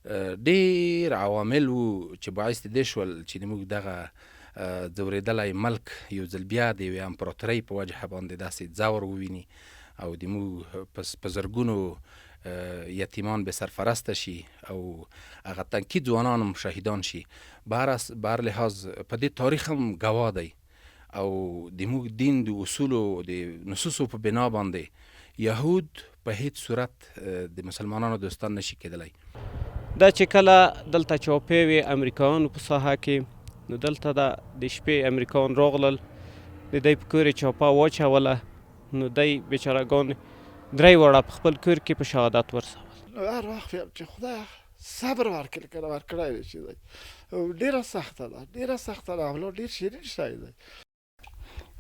ډېر عوامل وو چې باعث د دې شول چې زموږ دغه ځورېدلی ملک یو ځل بیا د یوې امپراتورۍ په وجه باندې داسې ځور وویني او د موږ په زرګونو یتیمان به سرفرسته شي او هغه تنکي ځوانان هم شهیدان شي. بهر لحاظ په دې تاریخ هم ګواه دی او د موږ دین د اصولو د نصوصو په بنا باندې یهود په هیڅ صورت د مسلمانانو دوستان نشي کېدلی. دا چې کله دلته چاپې وې امریکایانو په ساحه کې، نو دلته د شپې امریکایان راغلل، د دوی په کور یې چاپه واچوله، نو دوی بیچارهګان درې واړه په خپل کور کې په شهادت ورسول. هر وخت ویم چې خدای صبر ورکړي که نه ورکړی دی چې دی ډېره سخته ده، ډېره سخته ده او ډېر شیرین شی دی.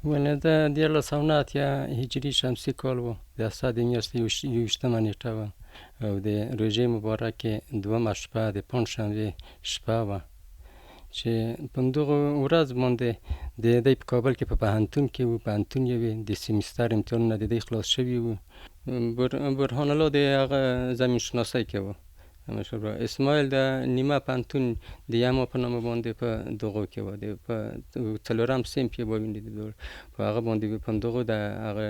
ونه د 1909 هجري شمسي کال و، د اسد میاشتې 21 نیټه وه او د روژې مبارکې 2 شپه د پنجشنبې شپه وه چې په همدغه ورځ باندې د دوی په کابل کې په پوهنتون کې و، پوهنتون یې د سیمیستر امتحانونه د دوی خلاص شوي وو. برهان الله د هغه زمین شناسۍ کې و، اسماعیل د نیمه پوهنتون د یما په نامه باندې په دغو کې و، په 4م صنف یې وویني په هغه باندې په همدغو د هغه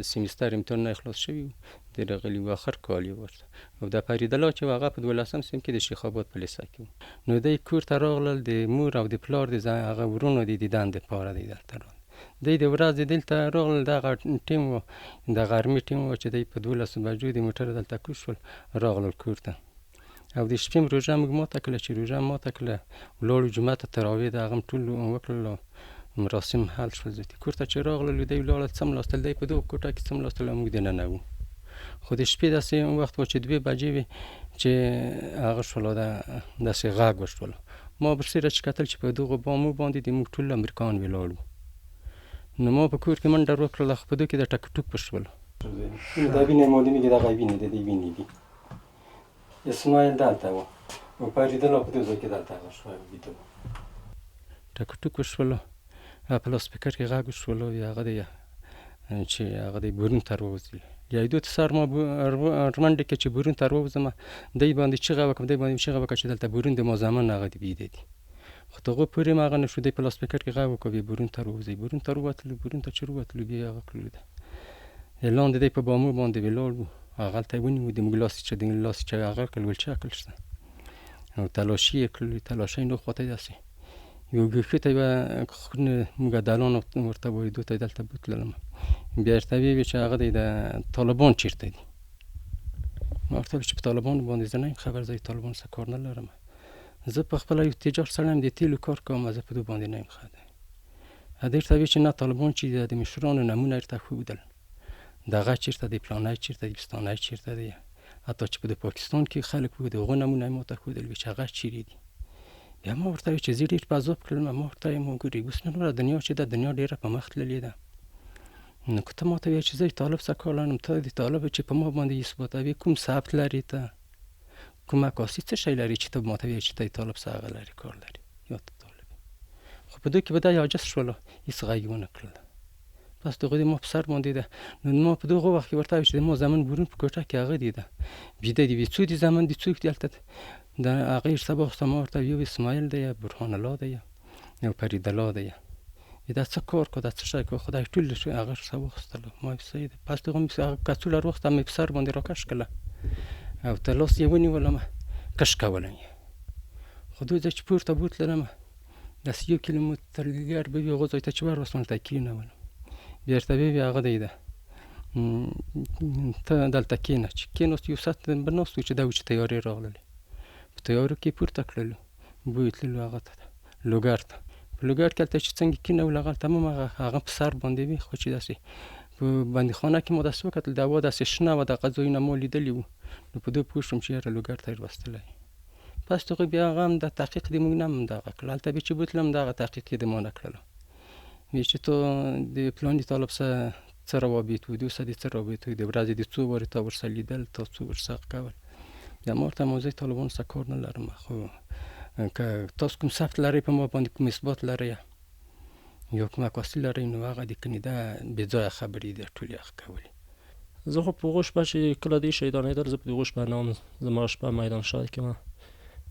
سیمیستر امتحانونه خلاص شوي وو، د راغلي و آخر کال یې ورته. او د فرید الله چې هغه په 12م صنف کې د شیخ آباد په لیسه کې و. نو دوی کور ته راغلل، د مور او د پلار د هغه ورونو د دیدن دپاره دوی دلته راغلل. دوی د ورځې دلته راغلل، دغه ټیم و، د غرمې ټیم و چې دوی په 12 بجو د موټر دلته کوز شول راغلل کور ته. او د شپې روژه موږ ماته کړله، چې روژه ماته کړله ولاړو جومات ته تراویح د هغه هم ټول وکړل، مراسم حل شول. کور ته چې راغلل دوی ولاړل څملاستل، دوی په دغه کوټه کې څملاستل او موږ دننه وو. خو د شپې داسې وخت و چې 2 بجې وې چې هغه شوله داسې غږ وشول. ما برسېره چې کتل چې په دغو بامو باندې د موږ ټول امریکایان ولاړ وو. نو ما په کور کې منډه وکړله، خو په دغه کې د ټک ټوک وشول. دا وینې معلومېږي، دغه وینې د دې وینې دي. اسماعیل دلته و او فرید الله په دې ځای کې دلته هغه شوی ویده و. ټک ټوک وشولو، په لاسپیکر کې غږ وشولو، هغه دی چې هغه دی برون ته راووځي. یا دو ته سر ما منډې کې چې برون ته راووځم، دی باندې چیغه وکړم، دی باندې چیغه وکړه چې دلته برون د ما زامن هغه دی بیده دي. خو دغه پورې م هغه نه شو، دی په لاسپیکر کې غږ وکړ برون ته راووځئ. برون ته راووتلو، برون ته چې راووتلو بیا هغه کړلو ده لاندې دی په بامو باندې ولاړ وو. هغلته یې ونیو، د موږ لاس چې هغه کړل ول چې عقل شته او تلاشي یې کړل. تلاشۍ نو خواته داسې یو ګوښې ته یوه موږ دالان ورته وایو، دو ته یې دلته بوتللم. بیا ورته ویې چې هغه دی د طالبان چېرته دي. ما ورته ویل چې په طالبانو باندې زه نه یم خبر، زه د طالبانو سره کار نه لرم، زه په خپله یو تجار سړی یم، د تیلو کار کوم، زه په دو باندې نه یم خبر. هغه ورته ویې چې نه طالبان چې د مشرانو نمونه ورته ښودل، دغه چېرته دی، فلانی چېرته دی، پستانی چېرته دی. حتی چې په د پاکستان کې خلک وو د هغو نمونه یې ماته ښودل، ویې چې هغه چیرې دي. بیا ما ورته ویل چې زه ډېر په عذاب کړلم. ما ورته وایم وګورئ اوس نن ورځ دنیا چې ده، دنیا ډېره په مخ تللې ده. نو که ته ماته وایې چې زه د طالب څخه کار لرم، ته د طالب چې په ما باندې اثباتوي، کوم ثبت لري، ته کوم عکاسي څه شی لري چې ته ماته وایې چې ته د طالب څخه هغه لري کار لري یا ته طالب. خو په دې کې به دا عاجز شولو، هېڅ غږ یې ونه کړل. پس دغه د ما په سر باندې ده. نو ما په دغه وخت کې ورته ویل چې د ما زمن برون په کوټه کې هغه دی ده بیده دی. وی څو دي زمن دي، څوک دي هلته؟ د هغه یې سبا وخته ما ورته ویل اسماعیل دی، برهان الله دی او فرید الله دی. دا څه کار کو، دا څه شی کو، خدای ټول هغه سره واخیستلو. ما ویل صحیح ده. پس دغه هغه کڅوړه راوخته، مې په سر باندې راکش کړله او تر لاس یې ونیولم، کش کولم یې. خو دوی ځای چې پورته بوتللم، داسې 1 کیلومتر لږ به وي، هغو ځای ته چې ورسېدم هلته یې کېنولم. بیا ورته ویې هغه دی ده ته دلته کېنه. چې کېناست، یو ساعت به ناست وو چې دا و چې تیارې راغللې. په تیارو کې یې پورته کړلو، بوی تللو هغه ته لوګر ته. په لوګر کې هلته چې څنګه کېنولو، هغلته هم هغه په سر باندې وي، خو چې داسې په بندیخانه کې ما داسې وکتل، د هوا داسې شنه وه، دغه ځایونه ما لیدلي وو. نو په دې پوه شوم چې یاره لوګر ته یې وستلی. پس دغه بیا هغه هم د تحقیق د موږ نه هم دغه کړل. هلته بیا چې بوتلم، دغه تحقیق یې د ما نه کړلو. وی چې تو د پلاني طالب سره څه روابط وو، دوی سره د څه روابط وو، د ورځې د څو وارې تا ورسره لیدل، تا څو ورسره کول. بیا ما ورته ویل زه د طالبانو سره کار نه لرم، خو که تاسو کوم ثبت لرئ په ما باندې، کوم اثبات لرئ یا کوم عکاسي لرئ، نو هغه د کني دا بې ځایه خبرې دي، ټولې هغه کولې. زه خو په هغو شپه چې کله دوی شهیدانېدل زه په هغو شپه نه وم. زما شپه میدان شهر کې وه.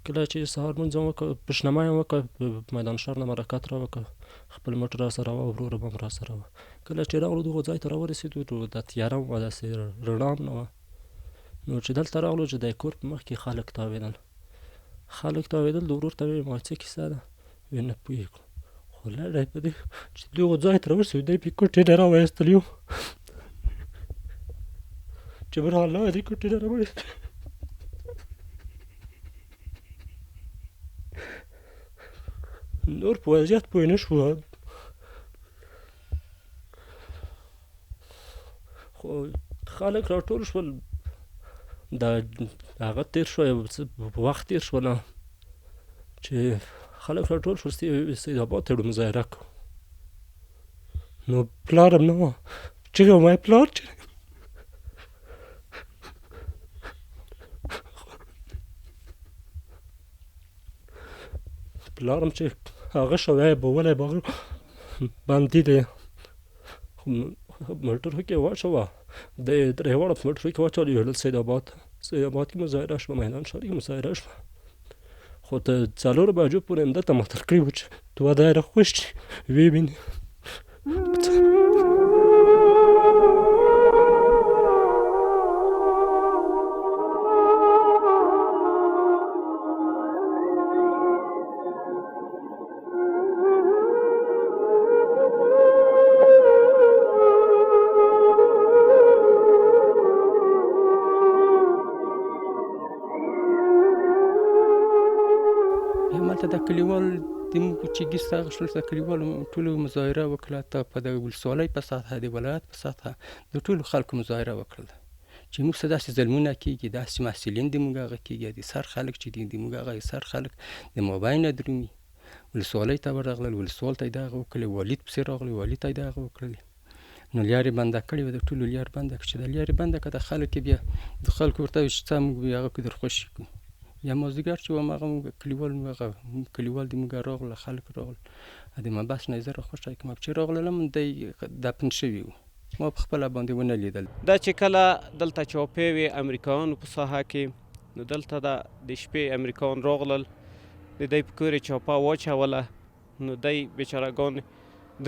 کله چې سهار لمونځ مو وکړ، پشنمه یې وکړ، په میدان شهر نه حرکت را وکړ، خپل موټر را سره وه، ورور هم را سره وه. کله چې راغلو دغو ځای ته را ورسېدو نو دا تیاره هم وه، داسې رڼا هم نه وه. نو چې دلته راغلو چې د کور په مخ کې خلک تاوېدل. د ورور ته ویې ما څه کیسه ده؟ ویې نه پوهېږم، خو لړی په دې چې دغو ځای ته را ورسېدو دی پې کوټې نه را وایستل یو چې برحال نه دی کوټې نه را وایستل. نور په وضعیت پوه نه شو، خو خلک راټول شول. دا هغه تېر شو، یو څه وخت تېر شو نه چې خلک راټول شول، سید آباد ته مظاهره کړو. نو پلار هم نه وه، چیغې وم پلار چیرې؟ پلار هم چې هغه شوی بولی بندي دی، موټر کې واچوه، د درې واړه په موټر کې واچول، یوړل سید آباد کې مظاهره شوه، میدان شهر کې مظاهره شوه. خو تر 4 بجو پورې همدلته معطل کړي وو چې دوه دایره خوش شي ویې ویني. همالته د کلیوال د موږ چې ګیسته اخیستل، د کلیوالو ټولو مظاهره وکړه، ته په د ولسوالۍ په سطحه، د ولایت په سطحه د ټولو خلکو مظاهره وکړله چې موږ څه داسې ظلمونه کېږي، داسې محصلین د موږ هغه کېږي، د سر خلک چې دي د موږ هغه سر خلک د موبایل نه درومي. ولسوالۍ ته ورغلل، ولسوال ته یې دغه وکړلې، والي پسې راغلي، والي ته یې دغه وکړلې. نو لارې بنده کړې وه، د ټولو لارې بنده کړه. چې د لارې بنده کړه، د خلک بیا د خلکو ورته وایي چې څه موږ هغه کو در خوشي کړو. یا مازدیګر چې وم هغه موږ کلیوال د موږ راغله، خلک راغله، د ما بس نه یې زه راخوشی کړم. چې راغللم دی دفن شوي وو، ما په خپله باندې ونه لیدل. دا چې کله دلته چاپې وې امریکایانو په ساحه کې، نو دلته د شپې امریکایان راغلل، د دی په کور یې چاپه واچوله، نو دی بیچارهګان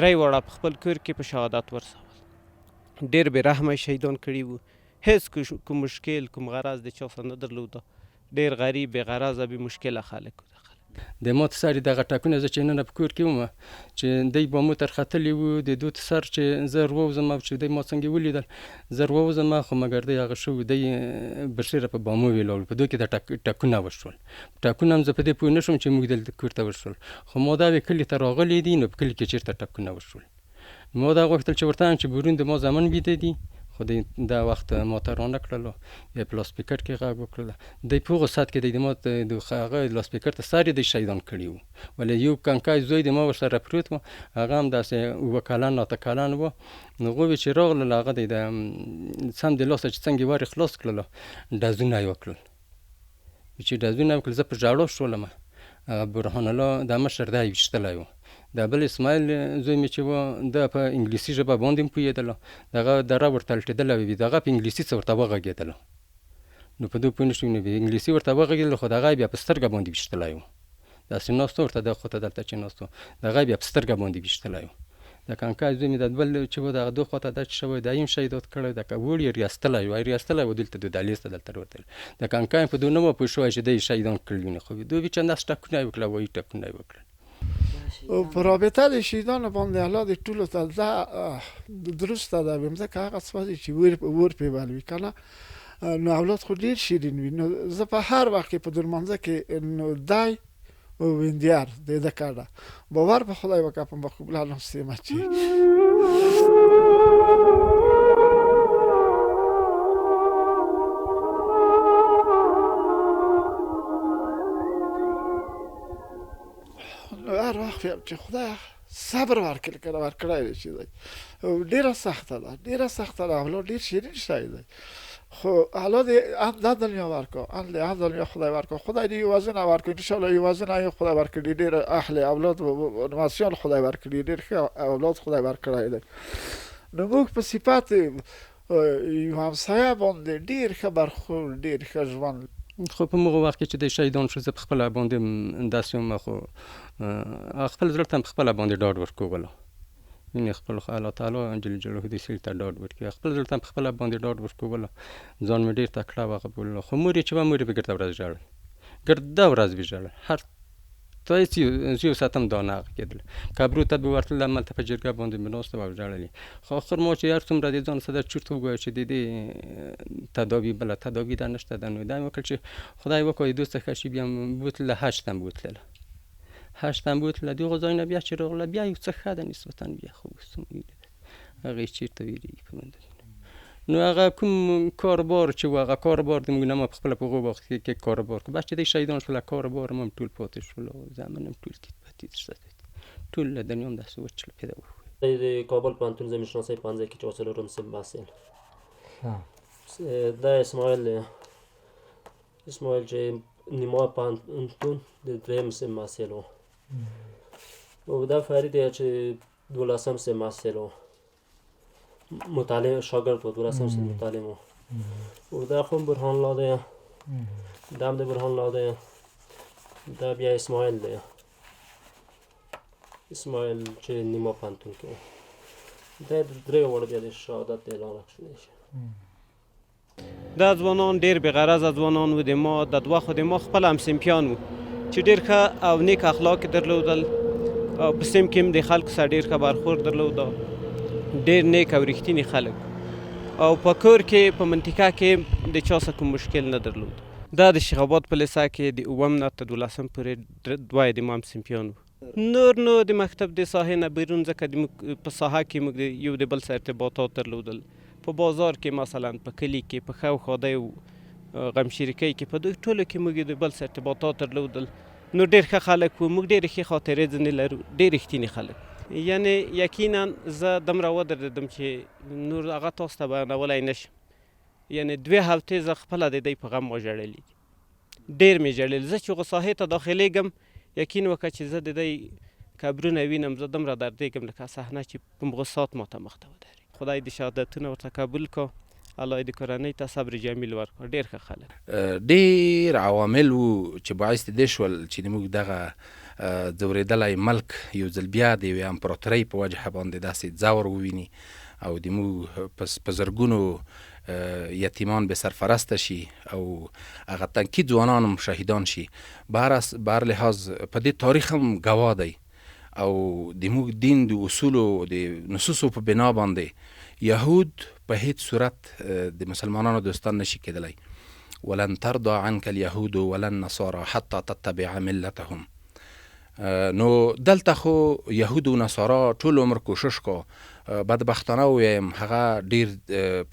3 واړه په خپل کور کې په شهادت ورسول. ډېر بې رحمه شهیدان کړي وو، هېڅ کوم مشکل کوم غرض د چا سره نه درلوده. ډېر غریب بې غرضه بې مشکله خلک وو. د ما تر سر دغه ټکونه زه چې نن په کور کې وم چې دی با موټر ختلی وو، د دوی تر سر چې زه وروځم او چې دی ما څنګه ولیدل، زه وروځم، خو مګر دی هغه شو دی برشیره په بامو ویلول، په دوی کې د ټکونه وشول. ټکونه هم زه په دې پوه نه شوم چې موږ دلته کور ته وشول، خو ما دا کلي ته راغلی دي، نو په کلي کې چېرته ټکونه وشول. ما دا غوښتل چې ورته وایم چې برون د ما زامن بیده دي، خو دا وخت ما ته رانه کړلو، بیا په لاسپیکر کې غږ وکړله. دی په هغو ساعت کې دی ما د هغه لاسپیکر ته سر یې دی شهیدان کړي وو، ولې یو کنکای زوی د ما ورسره پروت وو، هغه هم داسې 7 کلن 8 کلن وو. نو هغوی چې راغلل، هغه دی د سم د لاسه چې څنګه یې ور خلاص کړلو، ډزونه یې وکړل. چې ډزونه یې وکړل، زه په ژړا شولم. برهان الله د مشر دی ویشتلی وو، د بل اسماعیل زوی مې چې و د په انګلیسي ژبه باندې هم پوهېدله، دغه دره ورته الټېدلی وي، دغه په انګلیسي څه ورته وغږېدله. نو په دوی پوه نه شوم، نو انګلیسي ورته وغږېدله، خو دغه بیا په سترګه باندې ویشتلی وو، داسې ناست ورته د خواته دلته چې ناست و، دغه بیا په سترګه باندې ویشتلی وو. د کانکای زوی مې د بل چې و دغه دوه خواته دا چې شوی دا هم شهیدات کړی، د وړ یې ریاستلی و، دلته د دهلیز ته دلته ورتلی. د کانکای په دوی نه وه پوه شوی چې دی شهیدان کړي نه، خو دوی بیا چند داسې ټکونه یې وکړه، وایي ټکونه یې وکړل. په رابطه د شهیدانو باندې الله دې ټولو ته درسته ده بمځکه هغه څه دي چې ور پې بلوي که نه، نو اولاد خو ډېر شیرین وي. نو زه په هر وخت کې په درمانځه کې نو دی ویندیار د کړه باور په خدای وکړه په مقبوله نستیمه چې هر وخت ویم چې خدای صبر ورکړي کنه ورکړی دی چې دی ډېره سخته ده، ډېره سخته ده. اولاد ډېر شیرین شی دی، خو الله دې هم دا دنیا ورکړو، هم دنیا خدای ورکړو، خدای دې یوازونه ورکړي، انشاءالله یوازونه یې خدای ورکړي، ډېر اهل اولاد نماسیان خدای ورکړي، ډېر ښه اولاد خدای ورکړی دی. نو موږ په صفت یو همسایه باندې ډیر ښه برخورد، ډیر ښه ژوند. خو په موږ وخت کې چې د شهیدان شو زه په خپله باندې داسې وم، خو خپل زړه ته په خپله باندې ډاډ ورکوغلو، یعنې خپل الله تعالی جل جلاله دې سړي ته ډاډ ورکړي. خپل زړه ته په خپله باندې ډاډ ورکوغلو، ځان مې ډېر تکړه وهغه بوللو. خو مور یې چې وه، مور یې به ګرده ورځ ژړل، ګرده ورځ به ژړل، هر تا یې یو ساعت هم دا نه هغه کېدل. قبرو ته به ورتلل، هملته په جرګه باندې به ناسته وه او ژړل یې. خو آخر ما چې هر څومره د ځان سره چورت وګویه چې د دې تداوي بله تداوي ده نشته ده، نو دا مې وکړل چې خدای وکړي دوست څخه شي بیا بوتلله حج ته هم بوتلله، حج ته هم بوتلله. د هغو ځایونه بیا چې راغله بیا یو څه ښه ده نسبتا، بیا خو هغې چېرته ویرېږي په منډه. نو هغه کوم کاروبار چې و، هغه کاروبار د موږ نه ما پخپله په هغو وخت کې کاروبار کړو. بس چې دی شهیدان شول، کاروبار هم ټول پاتې شول، زمن هم ټول کیت پاتې شد، ټول له دنیا هم داسې وچ پیدا وشو. د کابل پوهنتون زمینشناسۍ پوهنځی کې چې څلورم صنف محصل دا اسماعیل چې نیمه پوهنتون د درېیم صنف محصل و، او دا فرید چې 12م صنف محصل و، مطالعه شاگرد و، 12م صنف مطالعه و. و دا خون برهان لاده، دم ده برهان لاده، دا بیا اسماعیل ده، اسماعیل چې نیمه پوهنتون کې و. دا درې وړه بیا د شهادت اعلان شده شه. دا ځوانان ډېر بېغرضه ځوانان و، د ما د دوه خو د ما خپل همصنفیان و چې ډېر ښه او نیک اخلاق درلودل، او په صنف کې هم د خلکو سره ډېر ښه برخورد درلوده، ډېر نیک او رښتیني خلک، او په کور کې په منطقه کې د چا سره کوم مشکل نه درلود. دا د شیخ آباد په لیسه کې د اووم نه تر 12م پورې دوه د ما همصنفیان و. نور نو د مکتب د ساحې نه بیرون، ځکه په ساحه کې موږ یو د بل سره ارتباطات درلودل، په بازار کې مثلا په کلي کې په ښه او ښادۍ او غم شریکۍ کې په دوی ټولو کې موږ د بل سره ارتباطات درلودل. نو ډېر ښه خلک وو، موږ ډېرې ښې خاطرې ځینې لرو، ډېر رښتیني خلک. یعنې یقینا زه دومره ودرېدم چې نور هغه تاسو ته بیانولی نه شم. یعنې 2 هفتې زه خپله د دی په غم وژړلي، ډېر مې ژړل. زه چې هغو ساحې ته داخلېږم، یقین وکړه چې زه د دی قبرونه وینم، زه دومره دردېږم لکه صحنه چې په هغه ساعت ماته مخ ته ودرېږي. خدای دې شهادتونه ورته قبول کړه، الله یې د کورنۍ ته صبر جمیل ورکړه. ډېر ښه خلک، ډېر عوامل وو چې باعث د دې شول چې موږ دغه ځورېدلی ملک یو ځل بیا د یوې امپراتورۍ په وجه باندې داسې ځور وویني، او د موږ په زرګونو یتیمان به سرفرسته شي، او هغه تنکي ځوانان هم شهیدان شي. بهر لحاظ په دې تاریخ هم ګواه دی، او د موږ دین د اصولو د نصوصو په بنا باندې یهود په هیڅ صورت د مسلمانانو دوستان نشي کېدلی. ولن ترضى عنك اليهود ولا النصارى حتى تتبع ملتهم. نو دلته خو یهود و نصارا ټول عمر کوشش کو، بدبختانه ووایم هغه ډیر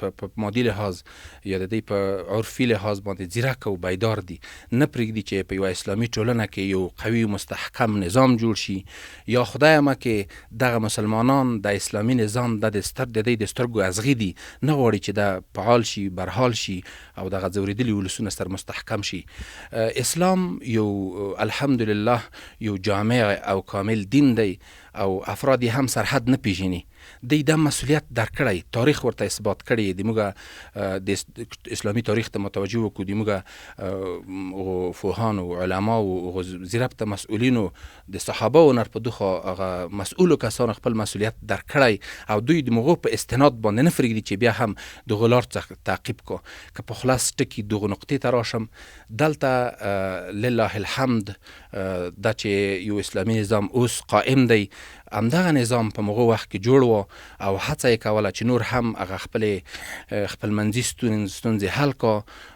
په مادي لحاظ یا د دې په عرفي لحاظ باندې ځیرک او بیدار دي، نه پرېږدي چې په یوه اسلامي ټولنه کې یو قوي مستحکم نظام جوړ شي، یا خدایمه کې دغه مسلمانان د اسلامي نظام د دې د سترګو ازغي دي، نه غواړي چې دا فعال شي، برحال شي، او دغه ځورېدلي ولسونه سره مستحکم شي. اسلام یو الحمدلله یو جامع او کامل دین دی، او افراد هم سرحد نه پیژني. دی دا مسئولیت درکړی، تاریخ ورته اثبات کړی. د موږ د اسلامي تاریخ ته متوجه وکړو، د موږ فوهانو علماو زیربته مسئولینو د صحابه و نرپدوخه هغه مسئولو کسانو خپل مسئولیت درکړی، او دوی د موږ په استناد باندې نه فرېږدي چې بیا هم دغه لار تعقیب کو. که په خلاص ټکي دغه نقطې ته راشم، دلته لله الحمد دا چې یو اسلامي نظام اوس قائم دی، همدغه نظام په مغو وخت کې جوړ و، او هڅه یې کوله چې نور هم هغه خپلمنځي ستونزې حل کا،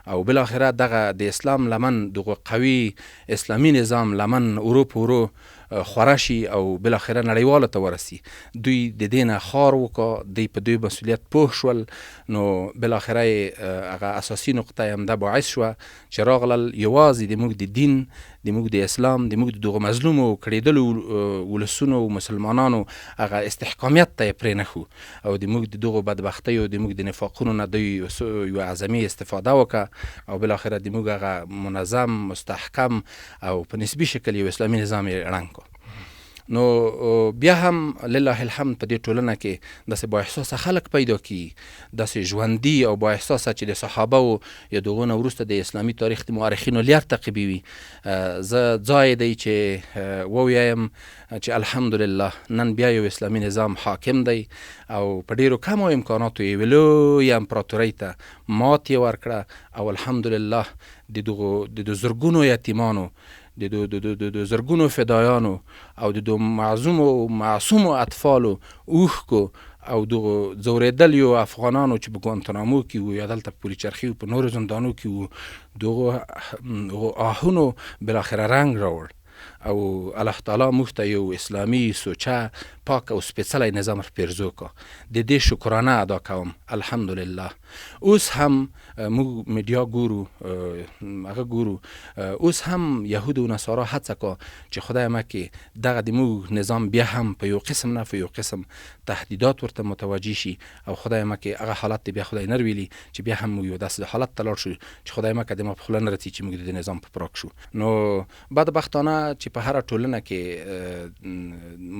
او بالاخره دغه د اسلام لمن دغه قوي اسلامي نظام لمن ورو په ورو خوره شي، او بالاخره نړیواله ته ورسي. دوی د دې نه خار وکړه، دوی په دوی مسؤلیت پوه شول، نو بالاخره هغه اساسي نقطه یې همدا باعث شوه چې راغلل یوازې د موږ د دین، د موږ د اسلام، د موږ د دغه مظلومو کړېدلو ولسونو او مسلمانانو هغه استحکامیت ته یې پرېنښو، او د موږ د دغو بدبختیو، د موږ د نفاقونو نه دوی یوه اعظمي استفاده وکړه، او بالاخره د موږ هغه منظم، مستحکم او په نسبي شکل یو اسلامي نظام یې ړنګ کړو. نو بیا هم لله الحمد په دې ټولنه کې داسې با احساسه خلک پیدا کی، داسې ژوندي او با احساسه چې د صحابه او یا دغه نه وروسته د اسلامي تاریخ د مورخینو لیر تعقیبي وي. زه ځای دی چې ووایم چې الحمدلله نن بیا یو اسلامي نظام حاکم دی او په ډیرو کمو امکاناتو یې لویې امپراتورۍ ته ماتې ورکړه او الحمدلله د دغو زرګونو یتیمانو، د زرګونو فدایانو او د معصومو اطفالو اوښکو او دغو ځورېدلیو افغانانو چې په ګوانتنامو کې وو یا دلته په پولیچرخي په نورو زندانو کې وو، دغو آهونو بالاخره رنګ راوړ او الله تعالی موږ ته یو اسلامي سوچه پاک او سپېڅلی نظام پېرزو کا. د دې شکرانه ادا کوم الحمدلله. اوس هم موږ میډیا ګورو، اوس هم یهود او نصارا هڅه کا چې خدای مکې دغه د موږ نظام بیا هم په یو قسم نه په یو قسم تهدیدات ورته متوجه شي او خدای مکې هغه حالت بیا خدای نه ویلي چې بیا هم یو داسې حالت ته لاړ شو چې خدای مکې د ما په خوله نه رسي چې موږ د نظام په پراک شو. نو بدبختانه چې په هره ټولنه کې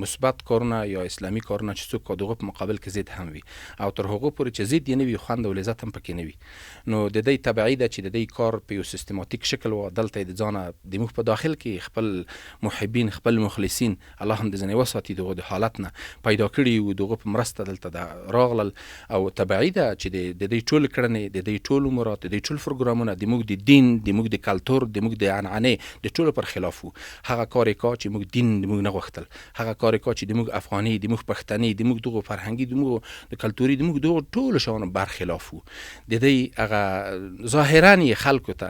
مثبت کارونه یا اسلامي کارونه چې څوک دغه په مقابل کې ضد هم وي او تر هغه پورې چې ضد یې نه وي خوند او لذت هم پکې نه وي. نو د دې تبعی ده چې د دې کار په یو سیستماتیک شکل و دلته د ځانه د موږ په داخل کې خپل محبین، خپل مخلصین الله هم د ځنې وساتي دغه د حالت نه پیدا کړي او دغه په مرسته دلته راغلل او تبعی ده چې د دې ټول کړنې، د دې ټول امورات، د دې ټول پروګرامونه د موږ د دین، د موږ د کلتور، د موږ د عنعنې د ټولو پر خلاف وو. هغه کار کا چې موږ دین د موږ نه غوښتل، هغه کار کا چې د موږ افغاني، د موږ پښتني، د موږ دغه فرهنګي، د موږ د کلتوري، د موږ دغه ټولو شیانو برخلاف وو. د دې هغه ظاهرا یې خلکو ته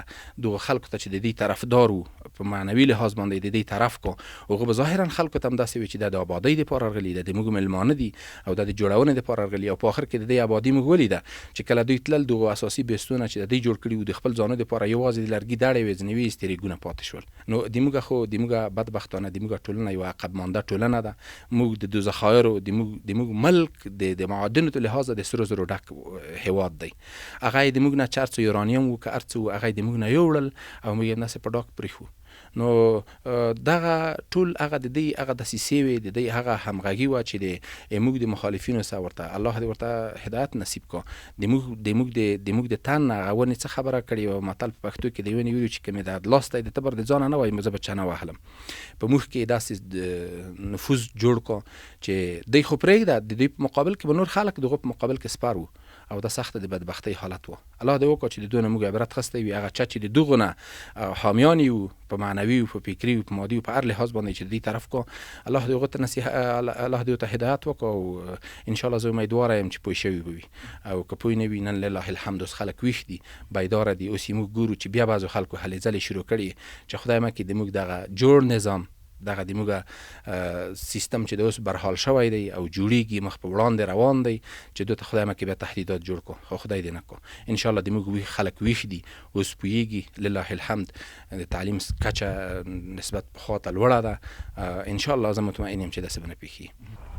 چې د دې طرفدار وو په معنوي لحاظ باندې د دې طرف کو هغه به ظاهرا خلکو ته هم داسې وي چې د آبادۍ دپاره راغلي ده، د موږ مېلمانه دي او د جوړونې دپاره راغلي او په آخر کې د دې آبادي موږ ولیده چې کله دوی تلل دغه اساسي بیسونه چې د دوی جوړ کړي وو د خپل ځانو دپاره یوازې د لرګي دړې وې ځینې استریګونه پاتې شول. نو د موږ بدبختانه د موږ ټولنه یوه عقب مانده ټولنه ده. موږ د ذخایرو د موږ ملک د معادنو ته لحاظه د سرو زرو ډک هیواد دی. هغه یې د موږ نه چرڅ و یورانیم و که هر څه و هغه یې د موږ نه یوړل او موږ یې همداسې په ډاک پرېښو. نو دغه ټول هغه د دې هغه دسیسې وې، د دې هغه همغږي وه چې د موږ د مخالفینو سره ورته الله دې ورته هدایت نصیب کا. د موږ د تن هغه ونې څه خبره کړې وه. متل په پښتو کې د ونې ویلي چې که مې د لاس دی د تبر د ځانه نه وایي زه به چنه وهلم. په موږ کې داسې نفوذ جوړ کا چې دوی خو پرېږده د دوی په مقابل کې به نور خلک دغه په مقابل کې سپر وو او دا سخته د بدبختۍ حالت وه. الله دې وکړه چې د دوی نه موږ عبرت اخیستی وي. هغه چا چې د دغو نه حامیان یو په معنوي او په فکري او په مادي او په هر لحاظ باندې چې د دې طرف کو الله دې هغه ته الله دې ته هدایت وکړه او انشاءالله زه امیدواره یم چې پوه شوي به وي او که پوه نه وي نن لله الحمد اوس خلک ویښ دي، بیداره دي. اوس یې موږ ګورو چې بیا بعضو خلکو هلې ځلې شروع کړي چې خدای مکړي د موږ دغه جوړ نظام، دغه د موږ سیستم چې د اوس برحال شوی دی او جوړیږي مخ په وړاندې روان دی چې دوی ته خدای مکړي بیا تهدیدات جوړ کو، خو خدای دې نه کو. انشاءالله د موږ خلک ویښ دي، اوس پوهیږي لله الحمد. د تعلیم کچه نسبت پخوا ته لوړه ده. انشاءالله زه مطمئن یم چې داسې به نه پیښیږي.